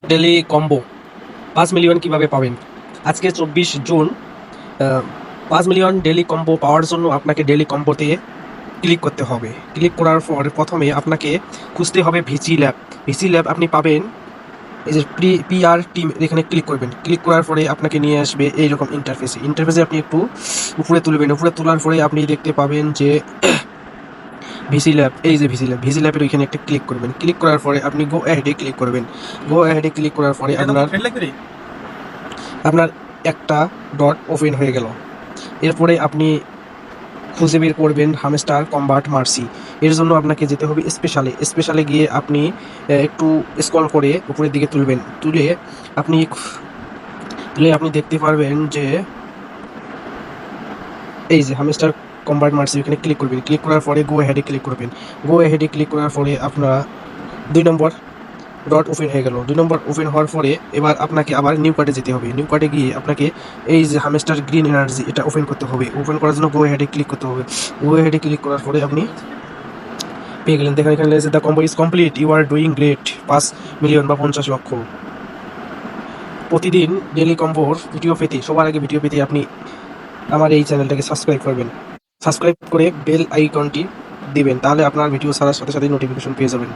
Daily combo 5 million কিভাবে পাবেন। আজকে 24 জুন। 5 মিলিয়ন ডেলি কম্বো পাওয়ার জন্য আপনাকে ডেলি কম্বোতে ক্লিক করতে হবে। ক্লিক করার পর প্রথমে আপনাকে খুঁজতে হবে ভিসি ল্যাব। ভিসি ল্যাব আপনি পাবেন এই যে পিআর টিম, এখানে ক্লিক করবেন। ক্লিক করার পরে আপনাকে নিয়ে আসবে এইরকম ইন্টারফেসে আপনি একটু উপরে তুলবেন। উপরে তোলার পরে আপনি দেখতে পাবেন যে ভিসি ল্যাব, এই যে ভিসি ল্যাবের ওইখানে একটা ক্লিক করবেন। ক্লিক করার পরে আপনি গো অ্যাহেডে ক্লিক করবেন। গো অ্যাহেডে ক্লিক করার পরে আপনার একটা ডট ওপেন হয়ে গেল। এরপরে আপনি খুঁজে বের করবেন হামস্টার কম্বাট মার্সি। এর জন্য আপনাকে যেতে হবে স্পেশালে গিয়ে আপনি একটু স্ক্রল করে উপরের দিকে আপনি দেখতে পারবেন যে এই যে হামস্টার কম্বাট মার্সি, এখানে ক্লিক করবেন। ক্লিক করার পরে গো অ্যাহেডে ক্লিক করবেন। গো অ্যাহেডে ক্লিক করার পরে আপনার 2 নম্বর ডট ওপেন হয়ে গেল। 2 নম্বর ওপেন হওয়ার পরে এবার আপনাকে আবার নিউ কার্টে যেতে হবে। নিউ কার্টে গিয়ে আপনাকে এই যে হামস্টার গ্রিন এনার্জি, এটা ওপেন করতে হবে। ওপেন করার জন্য গো হেডে ক্লিক করতে হবে। গো হেডে ক্লিক করার পরে আপনি পেয়ে গেলেন। দেখেন এখানে লেগেছে the combo is complete, you are doing great. 5 million বা 50 লক্ষ। প্রতিদিন ডেলি কম্বোর সবার আগে ভিডিও পেতে আপনি আমার এই চ্যানেলটাকে সাবস্ক্রাইব করবেন। সাবস্ক্রাইব করে বেল আইকনটি দিবেন, তাহলে আপনার ভিডিও ছাড়ার সাথে সাথে নোটিফিকেশন পেয়ে যাবেন।